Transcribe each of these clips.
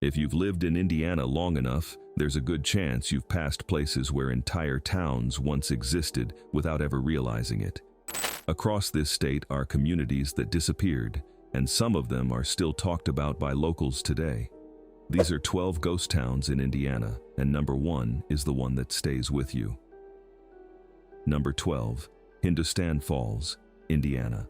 If you've lived in Indiana long enough, there's a good chance you've passed places where entire towns once existed without ever realizing it. Across this state are communities that disappeared, and some of them are still talked about by locals today. These are 12 ghost towns in Indiana, and number 1 is the one that stays with you. Number 12, Hindustan Falls, Indiana.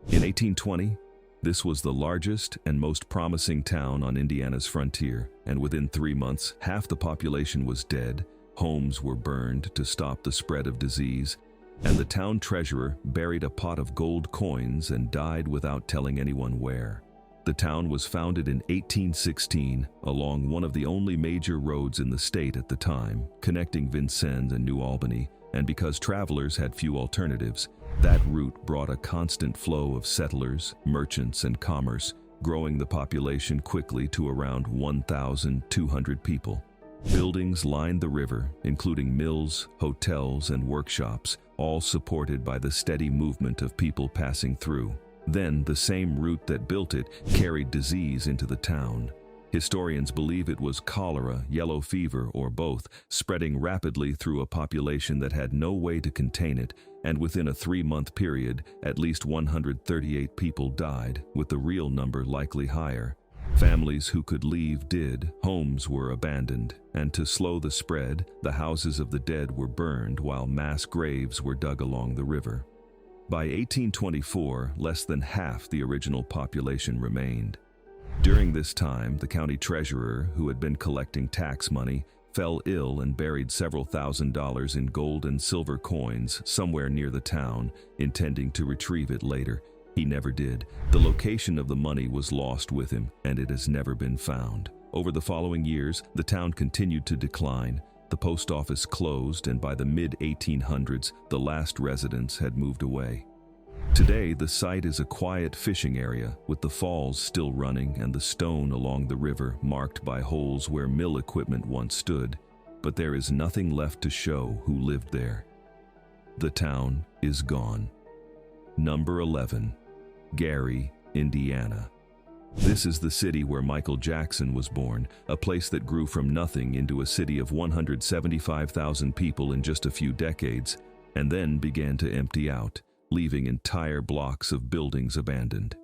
In 1820, this was the largest and most promising town on Indiana's frontier, and within 3 months, half the population was dead, homes were burned to stop the spread of disease, and the town treasurer buried a pot of gold coins and died without telling anyone where. The town was founded in 1816 along one of the only major roads in the state at the time, connecting Vincennes and New Albany, and because travelers had few alternatives, that route brought a constant flow of settlers, merchants, and commerce, growing the population quickly to around 1,200 people. Buildings lined the river, including mills, hotels, and workshops, all supported by the steady movement of people passing through. Then, the same route that built it carried disease into the town. Historians believe it was cholera, yellow fever, or both, spreading rapidly through a population that had no way to contain it, and within a 3-month period, at least 138 people died, with the real number likely higher. Families who could leave did, homes were abandoned, and to slow the spread, the houses of the dead were burned while mass graves were dug along the river. By 1824, less than half the original population remained. During this time, the county treasurer, who had been collecting tax money, fell ill and buried several $1,000s in gold and silver coins somewhere near the town, intending to retrieve it later. He never did. The location of the money was lost with him, and it has never been found. Over the following years, the town continued to decline. The post office closed, and by the mid-1800s, the last residents had moved away. Today, the site is a quiet fishing area, with the falls still running and the stone along the river marked by holes where mill equipment once stood, but there is nothing left to show who lived there. The town is gone. Number 11, Gary, Indiana. This is the city where Michael Jackson was born, a place that grew from nothing into a city of 175,000 people in just a few decades, and then began to empty out, leaving entire blocks of buildings abandoned.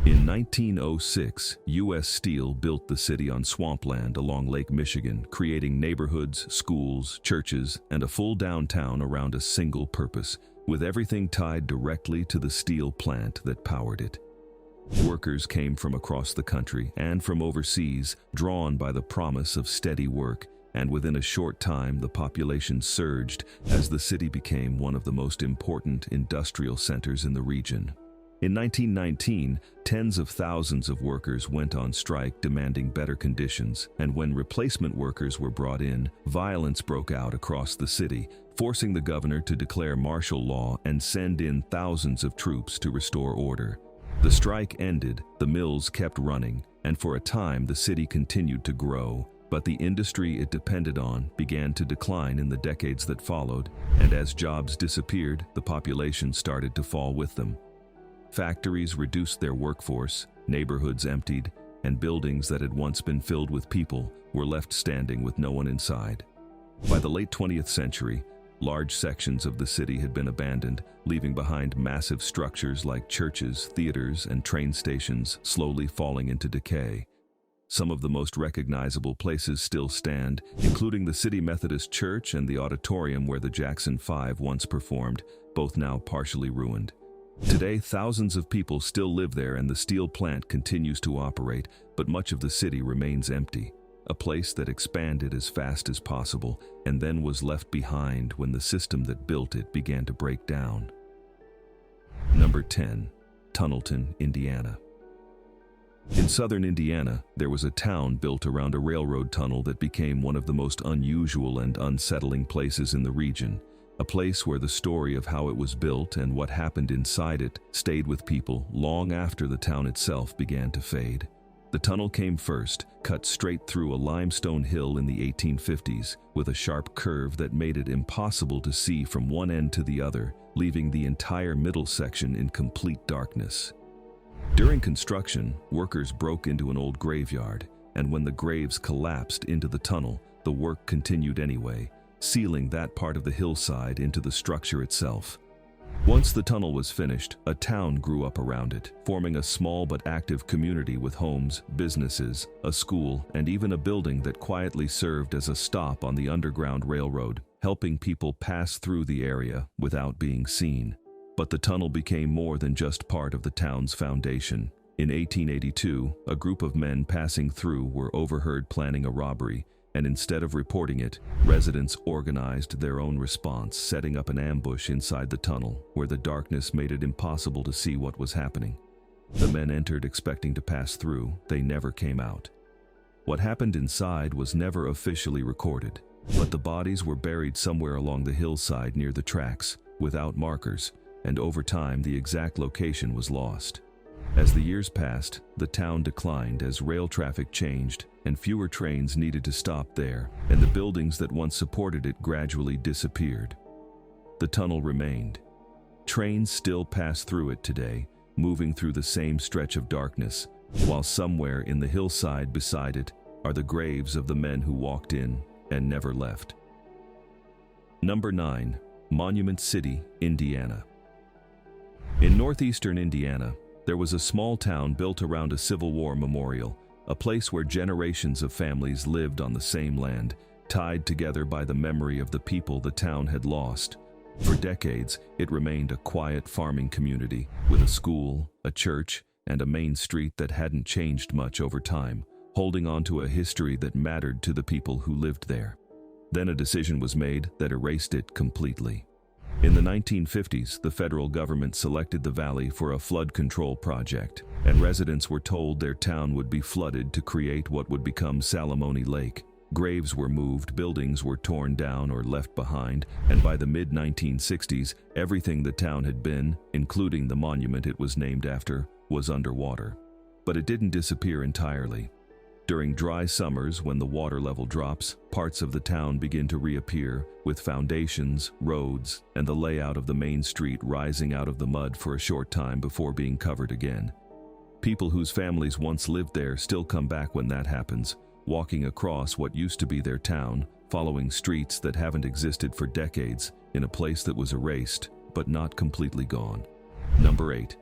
In 1906, U.S. Steel built the city on swampland along Lake Michigan, creating neighborhoods, schools, churches, and a full downtown around a single purpose, with everything tied directly to the steel plant that powered it. Workers came from across the country and from overseas, drawn by the promise of steady work, and within a short time the population surged as the city became one of the most important industrial centers in the region. In 1919, tens of thousands of workers went on strike demanding better conditions, and when replacement workers were brought in, violence broke out across the city, forcing the governor to declare martial law and send in thousands of troops to restore order. The strike ended, the mills kept running, and for a time the city continued to grow, but the industry it depended on began to decline in the decades that followed, and as jobs disappeared, the population started to fall with them. Factories reduced their workforce, neighborhoods emptied, and buildings that had once been filled with people were left standing with no one inside. By the late 20th century, large sections of the city had been abandoned, leaving behind massive structures like churches, theaters, and train stations slowly falling into decay. Some of the most recognizable places still stand, including the City Methodist Church and the auditorium where the Jackson 5 once performed, both now partially ruined. Today, thousands of people still live there and the steel plant continues to operate, but much of the city remains empty. A place that expanded as fast as possible and then was left behind when the system that built it began to break down. Number 10, Tunnelton, Indiana. In southern Indiana, there was a town built around a railroad tunnel that became one of the most unusual and unsettling places in the region, a place where the story of how it was built and what happened inside it stayed with people long after the town itself began to fade. The tunnel came first, cut straight through a limestone hill in the 1850s, with a sharp curve that made it impossible to see from one end to the other, leaving the entire middle section in complete darkness. During construction, workers broke into an old graveyard, and when the graves collapsed into the tunnel, the work continued anyway, sealing that part of the hillside into the structure itself. Once the tunnel was finished, a town grew up around it, forming a small but active community with homes, businesses, a school, and even a building that quietly served as a stop on the Underground Railroad, helping people pass through the area without being seen. But the tunnel became more than just part of the town's foundation. In 1882, a group of men passing through were overheard planning a robbery, and instead of reporting it, residents organized their own response, setting up an ambush inside the tunnel, where the darkness made it impossible to see what was happening. The men entered expecting to pass through. They never came out. What happened inside was never officially recorded, but the bodies were buried somewhere along the hillside near the tracks, without markers, and over time the exact location was lost. As the years passed, the town declined as rail traffic changed and fewer trains needed to stop there, and the buildings that once supported it gradually disappeared. The tunnel remained. Trains still pass through it today, moving through the same stretch of darkness, while somewhere in the hillside beside it are the graves of the men who walked in and never left. Number 9. Monument City, Indiana. In northeastern Indiana, there was a small town built around a Civil War memorial, a place where generations of families lived on the same land, tied together by the memory of the people the town had lost. For decades, it remained a quiet farming community, with a school, a church, and a main street that hadn't changed much over time, holding on to a history that mattered to the people who lived there. Then a decision was made that erased it completely. In the 1950s, the federal government selected the valley for a flood control project, and residents were told their town would be flooded to create what would become Salamone Lake. Graves were moved, buildings were torn down or left behind, and by the mid-1960s, everything the town had been, including the monument it was named after, was underwater. But it didn't disappear entirely. During dry summers, when the water level drops, parts of the town begin to reappear, with foundations, roads, and the layout of the main street rising out of the mud for a short time before being covered again. People whose families once lived there still come back when that happens, walking across what used to be their town, following streets that haven't existed for decades, in a place that was erased, but not completely gone. Number 8.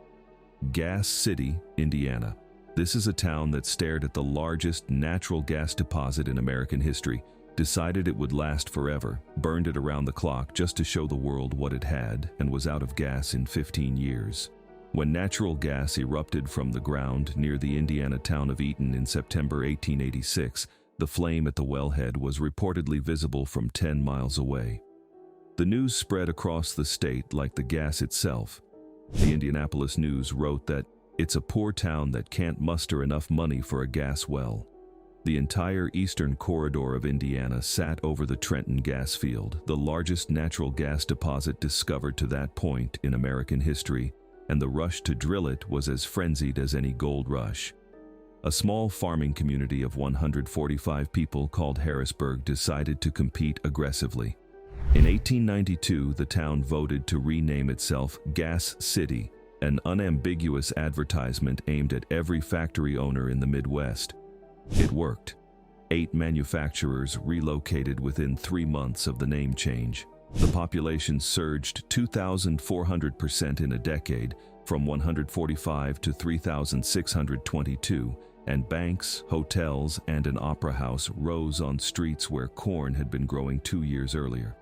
Gas City, Indiana. This is a town that stared at the largest natural gas deposit in American history, decided it would last forever, burned it around the clock just to show the world what it had, and was out of gas in 15 years. When natural gas erupted from the ground near the Indiana town of Eaton in September 1886, the flame at the wellhead was reportedly visible from 10 miles away. The news spread across the state like the gas itself. The Indianapolis News wrote that it's a poor town that can't muster enough money for a gas well. The entire eastern corridor of Indiana sat over the Trenton gas field, the largest natural gas deposit discovered to that point in American history, and the rush to drill it was as frenzied as any gold rush. A small farming community of 145 people called Harrisburg decided to compete aggressively. In 1892, the town voted to rename itself Gas City, an unambiguous advertisement aimed at every factory owner in the Midwest. It worked. 8 manufacturers relocated within 3 months of the name change. The population surged 2,400% in a decade, from 145 to 3,622, and banks, hotels, and an opera house rose on streets where corn had been growing 2 years earlier.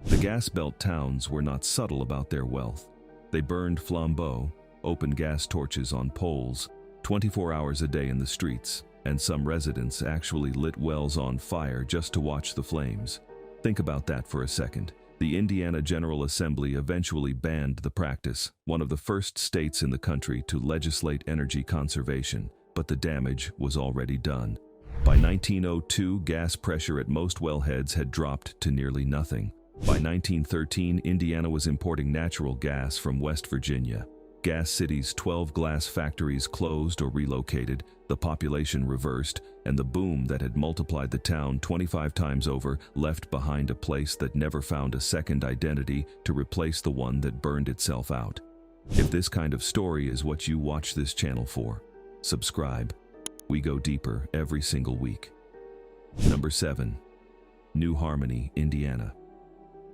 The gas belt towns were not subtle about their wealth. They burned flambeaux, open gas torches on poles, 24 hours a day in the streets, and some residents actually lit wells on fire just to watch the flames. Think about that for a second. The Indiana General Assembly eventually banned the practice, one of the first states in the country to legislate energy conservation, but the damage was already done. By 1902, gas pressure at most wellheads had dropped to nearly nothing. By 1913, Indiana was importing natural gas from West Virginia. Gas City's 12 glass factories closed or relocated, the population reversed, and the boom that had multiplied the town 25 times over left behind a place that never found a second identity to replace the one that burned itself out. If this kind of story is what you watch this channel for, subscribe. We go deeper every single week. Number 7. New Harmony, Indiana.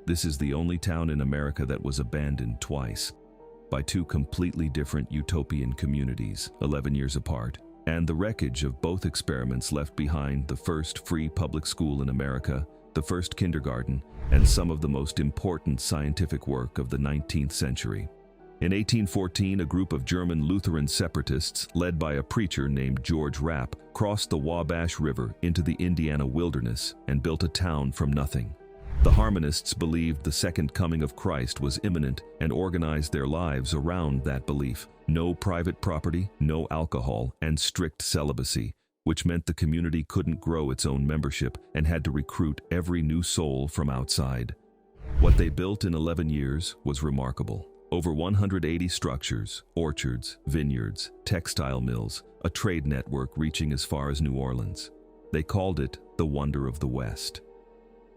This is the only town in America that was abandoned twice, by two completely different utopian communities, 11 years apart, and the wreckage of both experiments left behind the first free public school in America, the first kindergarten, and some of the most important scientific work of the 19th century. In 1814, a group of German Lutheran separatists, led by a preacher named George Rapp, crossed the Wabash River into the Indiana wilderness and built a town from nothing. The Harmonists believed the second coming of Christ was imminent and organized their lives around that belief. No private property, no alcohol, and strict celibacy, which meant the community couldn't grow its own membership and had to recruit every new soul from outside. What they built in 11 years was remarkable. Over 180 structures, orchards, vineyards, textile mills, a trade network reaching as far as New Orleans. They called it the Wonder of the West.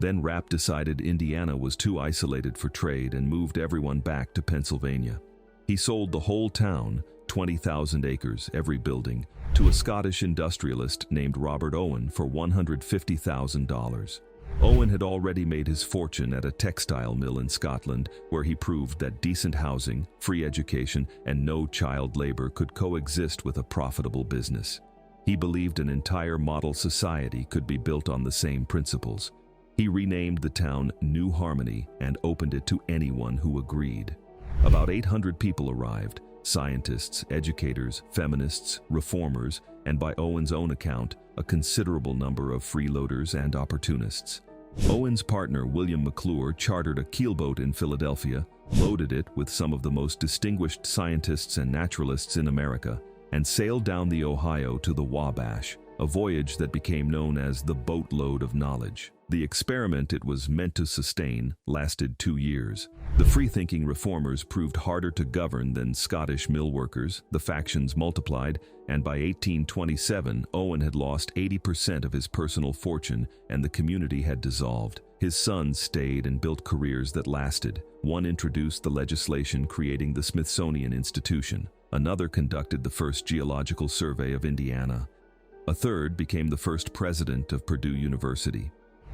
Then Rapp decided Indiana was too isolated for trade and moved everyone back to Pennsylvania. He sold the whole town, 20,000 acres, every building, to a Scottish industrialist named Robert Owen for $150,000. Owen had already made his fortune at a textile mill in Scotland, where he proved that decent housing, free education, and no child labor could coexist with a profitable business. He believed an entire model society could be built on the same principles. He renamed the town New Harmony and opened it to anyone who agreed. About 800 people arrived: scientists, educators, feminists, reformers, and by Owen's own account, a considerable number of freeloaders and opportunists. Owen's partner, William McClure, chartered a keelboat in Philadelphia, loaded it with some of the most distinguished scientists and naturalists in America, and sailed down the Ohio to the Wabash, a voyage that became known as the Boatload of Knowledge. The experiment it was meant to sustain lasted 2 years. The free-thinking reformers proved harder to govern than Scottish mill workers, the factions multiplied, and by 1827, Owen had lost 80% of his personal fortune and the community had dissolved. His sons stayed and built careers that lasted. One introduced the legislation creating the Smithsonian Institution. Another conducted the first geological survey of Indiana. A third became the first president of Purdue University.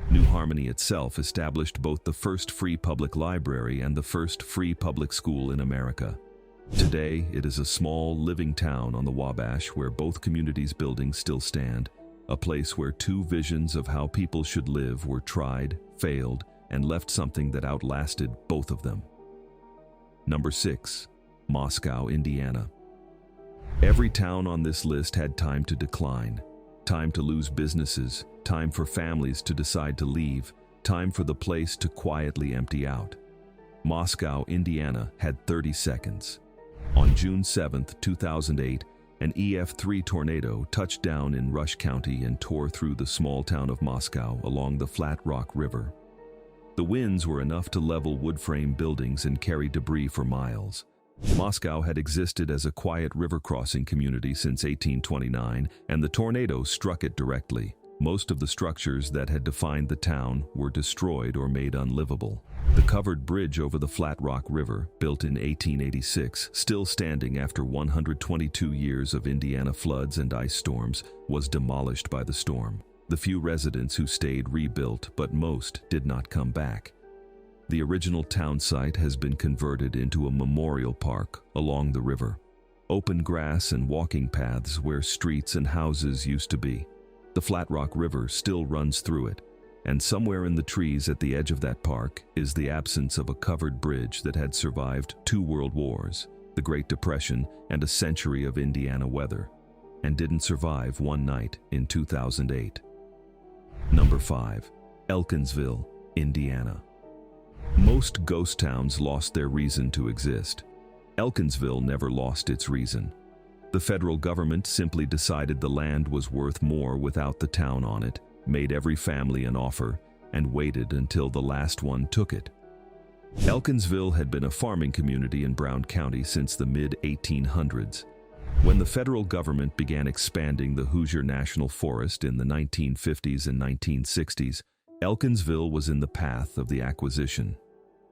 New Harmony itself established both the first free public library and the first free public school in America. Today, it is a small, living town on the Wabash where both communities' buildings still stand, a place where two visions of how people should live were tried, failed, and left something that outlasted both of them. Number 6. Moscow, Indiana. Every town on this list had time to decline, time to lose businesses, time for families to decide to leave, time for the place to quietly empty out. Moscow, Indiana had 30 seconds. On June 7, 2008, an EF3 tornado touched down in Rush County and tore through the small town of Moscow along the Flat Rock River. The winds were enough to level wood frame buildings and carry debris for miles. Moscow had existed as a quiet river crossing community since 1829, and the tornado struck it directly. Most of the structures that had defined the town were destroyed or made unlivable. The covered bridge over the Flat Rock River, built in 1886, still standing after 122 years of Indiana floods and ice storms, was demolished by the storm. The few residents who stayed rebuilt, but most did not come back. The original town site has been converted into a memorial park along the river. Open grass and walking paths where streets and houses used to be. The Flat Rock River still runs through it, and somewhere in the trees at the edge of that park is the absence of a covered bridge that had survived 2 world wars, the Great Depression, and a century of Indiana weather, and didn't survive one night in 2008. Number 5. Elkinsville, Indiana. Most ghost towns lost their reason to exist. Elkinsville never lost its reason. The federal government simply decided the land was worth more without the town on it, made every family an offer, and waited until the last one took it. Elkinsville had been a farming community in Brown County since the mid-1800s. When the federal government began expanding the Hoosier National Forest in the 1950s and 1960s, Elkinsville was in the path of the acquisition.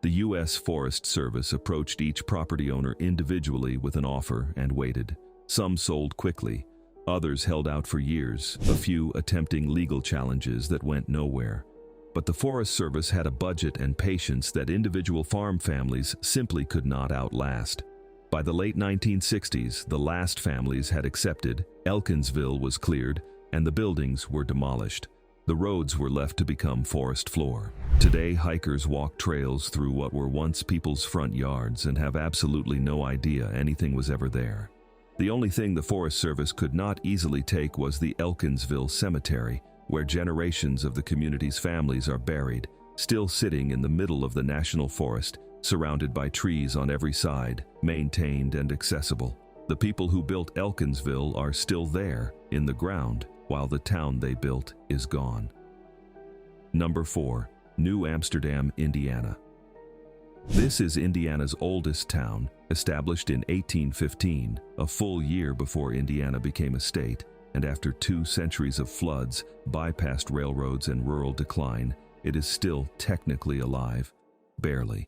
The U.S. Forest Service approached each property owner individually with an offer and waited. Some sold quickly, others held out for years, a few attempting legal challenges that went nowhere. But the Forest Service had a budget and patience that individual farm families simply could not outlast. By the late 1960s, the last families had accepted, Elkinsville was cleared, and the buildings were demolished. The roads were left to become forest floor. Today, hikers walk trails through what were once people's front yards and have absolutely no idea anything was ever there. The only thing the Forest Service could not easily take was the Elkinsville Cemetery, where generations of the community's families are buried, still sitting in the middle of the national forest, surrounded by trees on every side, maintained and accessible. The people who built Elkinsville are still there, in the ground, while the town they built is gone. Number 4. New Amsterdam, Indiana. This is Indiana's oldest town, established in 1815, a full year before Indiana became a state, and after 2 centuries of floods, bypassed railroads and rural decline, it is still technically alive. Barely.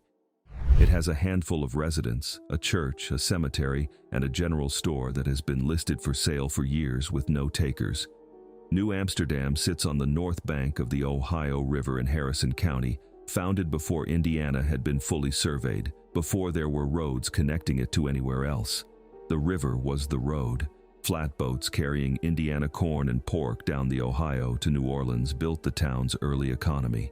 It has a handful of residents, a church, a cemetery, and a general store that has been listed for sale for years with no takers. New Amsterdam sits on the north bank of the Ohio River in Harrison County, founded before Indiana had been fully surveyed, before there were roads connecting it to anywhere else. The river was the road. Flatboats carrying Indiana corn and pork down the Ohio to New Orleans built the town's early economy.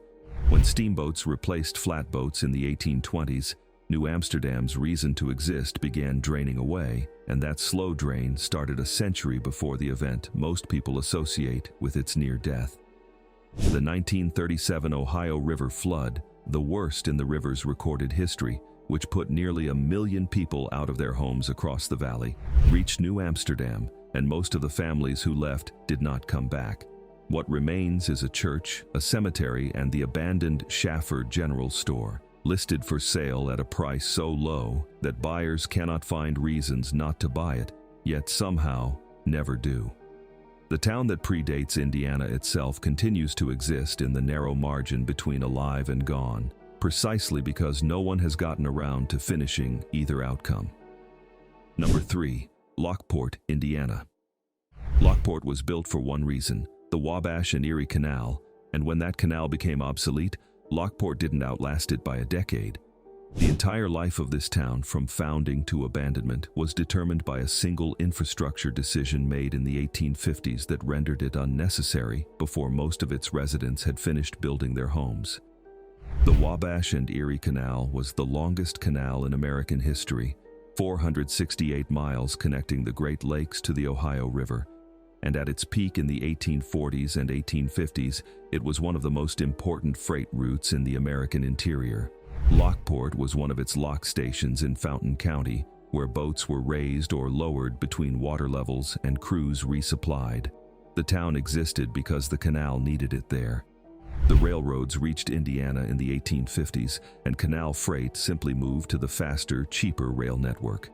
When steamboats replaced flatboats in the 1820s, New Amsterdam's reason to exist began draining away, and that slow drain started a century before the event most people associate with its near death. The 1937 Ohio River flood, the worst in the river's recorded history, which put nearly 1 million people out of their homes across the valley, reached New Amsterdam, and most of the families who left did not come back. What remains is a church, a cemetery, and the abandoned Schaffer General Store, listed for sale at a price so low that buyers cannot find reasons not to buy it, yet somehow never do. The town that predates Indiana itself continues to exist in the narrow margin between alive and gone, precisely because no one has gotten around to finishing either outcome. Number 3. Lockport, Indiana. Lockport was built for one reason: the Wabash and Erie Canal, and when that canal became obsolete, Lockport didn't outlast it by a decade. The entire life of this town, from founding to abandonment, was determined by a single infrastructure decision made in the 1850s that rendered it unnecessary before most of its residents had finished building their homes. The Wabash and Erie Canal was the longest canal in American history, 468 miles connecting the Great Lakes to the Ohio River, and at its peak in the 1840s and 1850s, it was one of the most important freight routes in the American interior. Lockport was one of its lock stations in Fountain County, where boats were raised or lowered between water levels and crews resupplied. The town existed because the canal needed it there. The railroads reached Indiana in the 1850s, and canal freight simply moved to the faster, cheaper rail network.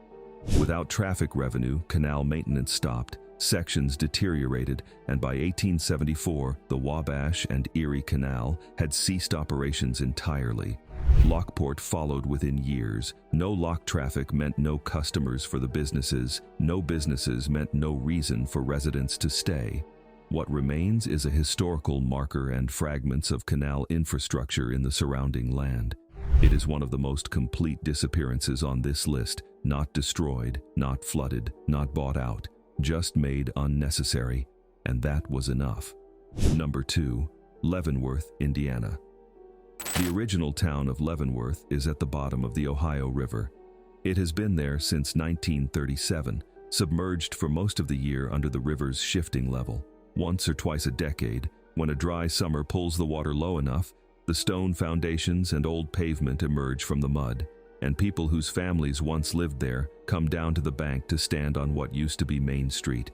Without traffic revenue, canal maintenance stopped, sections deteriorated, and by 1874, the Wabash and Erie Canal had ceased operations entirely. Lockport followed within years. No lock traffic meant no customers for the businesses. No businesses meant no reason for residents to stay. What remains is a historical marker and fragments of canal infrastructure in the surrounding land. It is one of the most complete disappearances on this list, not destroyed, not flooded, not bought out, just made unnecessary, and that was enough. Number 2. Leavenworth, Indiana. The original town of Leavenworth is at the bottom of the Ohio River. It has been there since 1937, submerged for most of the year under the river's shifting level. Once or twice a decade, when a dry summer pulls the water low enough, the stone foundations and old pavement emerge from the mud, and people whose families once lived there come down to the bank to stand on what used to be Main Street.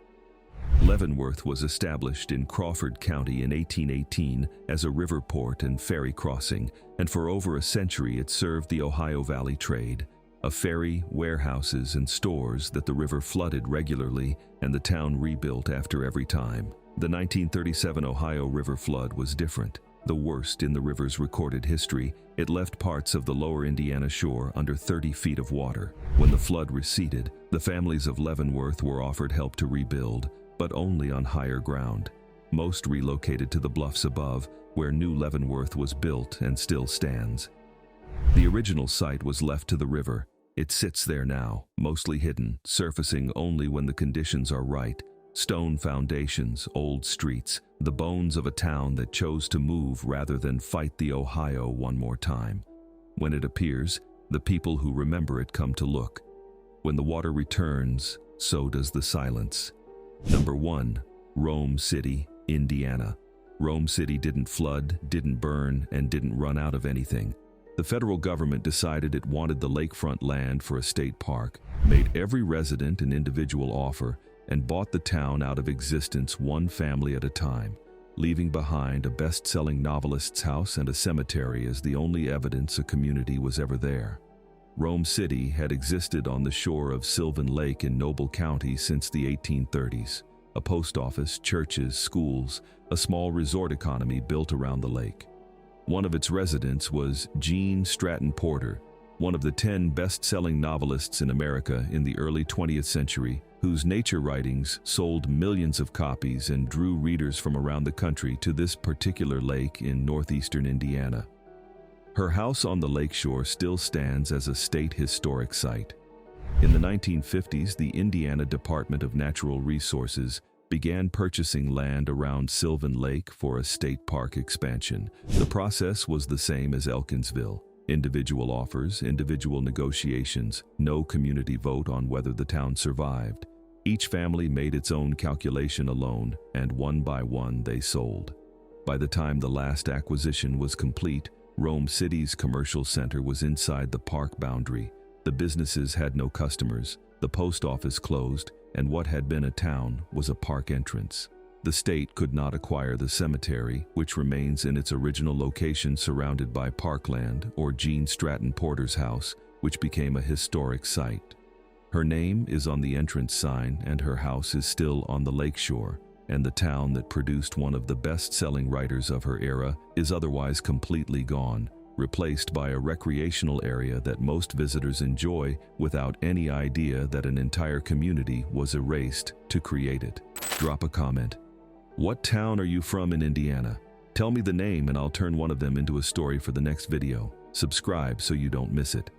Leavenworth was established in Crawford County in 1818 as a river port and ferry crossing, and for over a century it served the Ohio Valley trade. A ferry, warehouses, and stores that the river flooded regularly, and the town rebuilt after every time. The 1937 Ohio River flood was different. the worst in the river's recorded history, it left parts of the lower Indiana shore under 30 feet of water. When the flood receded, the families of Leavenworth were offered help to rebuild, but only on higher ground. Most relocated to the bluffs above, where New Leavenworth was built and still stands. The original site was left to the river. It sits there now, mostly hidden, surfacing only when the conditions are right. Stone foundations, old streets, the bones of a town that chose to move rather than fight the Ohio one more time. When it appears, the people who remember it come to look. When the water returns, so does the silence. Number 1. Rome City, Indiana. Rome City didn't flood, didn't burn, and didn't run out of anything. The federal government decided it wanted the lakefront land for a state park, made every resident an individual offer, and bought the town out of existence one family at a time, leaving behind a best-selling novelist's house and a cemetery as the only evidence a community was ever there. Rome City had existed on the shore of Sylvan Lake in Noble County since the 1830s. A post office, churches, schools, a small resort economy built around the lake. One of its residents was Gene Stratton Porter, one of the 10 best-selling novelists in America in the early 20th century, whose nature writings sold millions of copies and drew readers from around the country to this particular lake in northeastern Indiana. Her house on the lakeshore still stands as a state historic site. In the 1950s, the Indiana Department of Natural Resources began purchasing land around Sylvan Lake for a state park expansion. The process was the same as Elkinsville. Individual offers, individual negotiations, no community vote on whether the town survived. Each family made its own calculation alone, and one by one they sold. By the time the last acquisition was complete, Rome City's commercial center was inside the park boundary. The businesses had no customers, the post office closed, and what had been a town was a park entrance. The state could not acquire the cemetery, which remains in its original location surrounded by parkland, or Gene Stratton Porter's house, which became a historic site. Her name is on the entrance sign, and her house is still on the lakeshore, and the town that produced one of the best-selling writers of her era is otherwise completely gone, replaced by a recreational area that most visitors enjoy without any idea that an entire community was erased to create it. Drop a comment. What town are you from in Indiana? Tell me the name and I'll turn one of them into a story for the next video. Subscribe so you don't miss it.